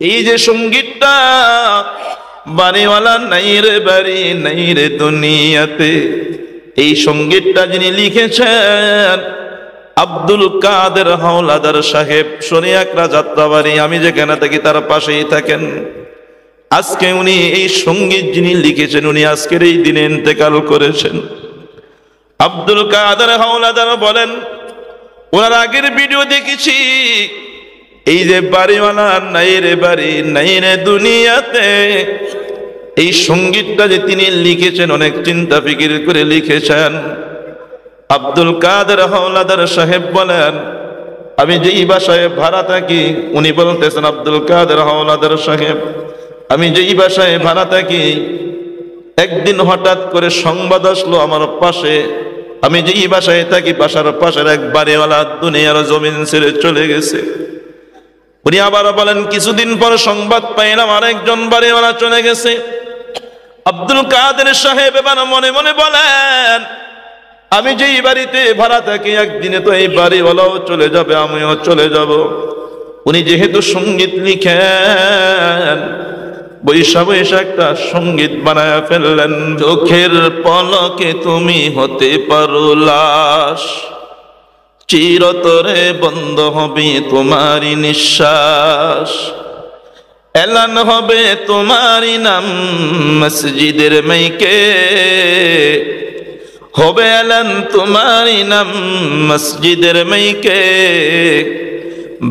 এই যে সঙ্গীতটা বাড়িওয়ালা নাই রে বাড়ি নাই রে দুনিয়াতে, এই সঙ্গীতটা যিনি লিখেছেন আব্দুল কাদের হাওলাদার সাহেব, শনিয়াকড়া যাত্রাবাড়ি। আমি যেখানে থাকি তার পাশেই থাকেন। আজকে উনি এই সঙ্গীত যিনি লিখেছেন উনি আজকের এই দিনে ইন্তেকাল করেছেন। আব্দুল কাদের হাওলাদার বলেন, ওনার আগের ভিডিও দেখেছি, এই যে বাড়িওয়ালা নাই রে বাড়ি নাই রে দুনিয়াতে, এই সঙ্গীতটা যে তিনি লিখেছেন অনেক চিন্তা ফিকির করে লিখেছেন। আব্দুল কাদের হাওলাদার সাহেব বলেন, আমি যেই বাসায় ভাড়া থাকি, উনি বলতেছেন আব্দুল কাদের হাওলাদার সাহেব, আমি যেই বাসায় ভাড়া থাকি, একদিন হঠাৎ করে সংবাদ আসলো আমার পাশে, আমি যেই বাসায় থাকি বাসার পাশের এক বাড়িওয়ালা দুনিয়ার জমিন ছেড়ে চলে গেছে। উনি আবার বলেন, কিছুদিন পর সংবাদ পাইলাম আরেকজন বাড়িওয়ালা চলে গেছে। আব্দুল কাদের সাহেব এবার মনে মনে বলেন, আমি যেই বাড়িতে ভাড়া থাকি একদিনে তো এই বাড়িওয়ালাও চলে যাবে, আমিও চলে যাব। উনি যেহেতু সঙ্গীত লিখেন, বৈশা বৈশা একটা সঙ্গীত বানায় ফেললেন। চোখের পলকে তুমি হতে পারো লাশ, চিরতরে বন্ধ হবে তোমারই নিঃশ্বাস, এলান হবে তোমারই নাম মসজিদের মাইকে, হবে এলান তোমারই নাম মসজিদের মাইকে,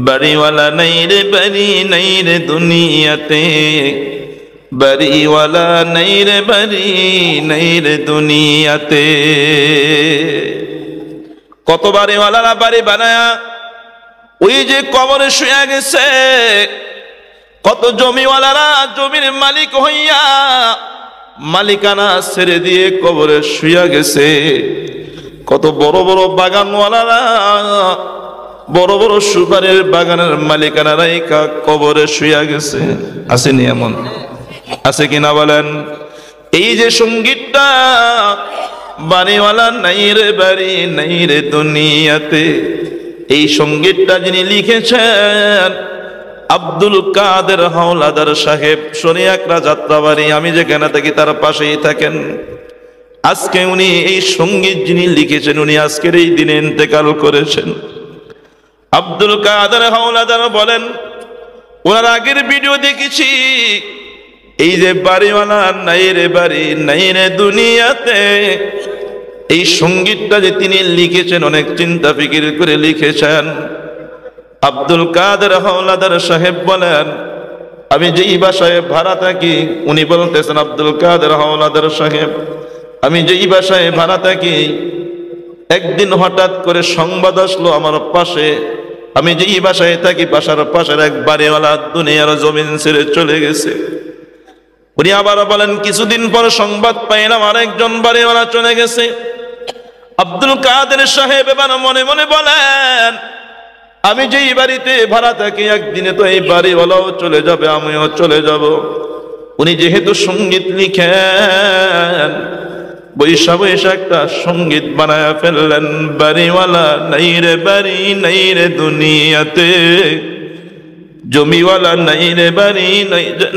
বাড়িওয়ালা নাই রে বাড়ি নাই রে দুনিয়াতে, বাড়িওয়ালা নাই রে বাড়ি নাই রে দুনিয়াতে। কত বাড়িওয়ালারা বাড়ি বানায়া ওই যে কবরে শুয়ে গেছে, কত জমিওয়ালারা জমির মালিক হইয়া মালিকানা ছেড়ে দিয়ে কবরে শুয়ে গেছে, কত বড় বড় বাগানওয়ালারা বড় বড় সুপারির বাগানের মালিকানা রাইকা কবরে শুয়ে গেছে। আসেনি এমন? আছে কিনা বলেন? এই যে সঙ্গীতটা বাড়িওয়ালা নাই রে বাড়ি নাই রে দুনিয়াতে, এই সঙ্গীতটা যিনি লিখেছেন আব্দুল কাদের হাওলাদার সাহেব, শনিয়াকড়া যাত্রাবাড়ি। আমি যেখানে থাকি তার পাশেই থাকেন। আজকে উনি এই সঙ্গীত যিনি লিখেছেন উনি আজকের এই দিনে ইন্তেকাল করেছেন। আব্দুল কাদের হাওলাদার বলেন, ওনার আগের ভিডিও দেখেছি, এই যে বাড়িওয়ালা নাই রে বাড়ি নাই রে দুনিয়াতে, এই সঙ্গীতটা যে তিনি লিখেছেন অনেক চিন্তা ফিকির করে লিখেছেন। আব্দুল কাদের হাওলাদার সাহেব বলেন, আমি যেই বাসায় ভাড়া থাকি, উনি বলতেছেন আব্দুল কাদের হাওলাদার সাহেব, আমি যেই বাসায় ভাড়া থাকি, একদিন হঠাৎ করে সংবাদ আসলো আমার পাশে, আমি যেই বাসায় থাকি বাসার পাশের এক বাড়িওয়ালা দুনিয়ার জমিন ছেড়ে চলে গেছে। উনি আবার বলেন, কিছুদিন পর সংবাদ পাইলাম আরেকজন বাড়িওয়ালা চলে গেছে। আব্দুল কাদের সাহেব এবার মনে মনে বলেন, আমি যেই বাড়িতে ভাড়া থাকি একদিনে তো এই বাড়িওয়ালাও চলে যাবে, আমিও চলে যাব। উনি যেহেতু সঙ্গীত লিখেন, বৈশা বৈশা একটা সঙ্গীত বানায় ফেললেন। বাড়িওয়ালা নাই রে বাড়ি নাই রে দুনিয়াতে, জমিওয়ালা নাই রে বাড়ি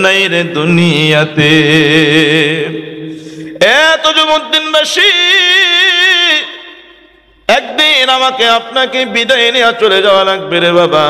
নাই রে দুনিয়াতে। এত জমুদ্দিনবাসী, একদিন আমাকে আপনাকে বিদায় নিয়ে চলে যাওয়া লাগবে রে বাবা।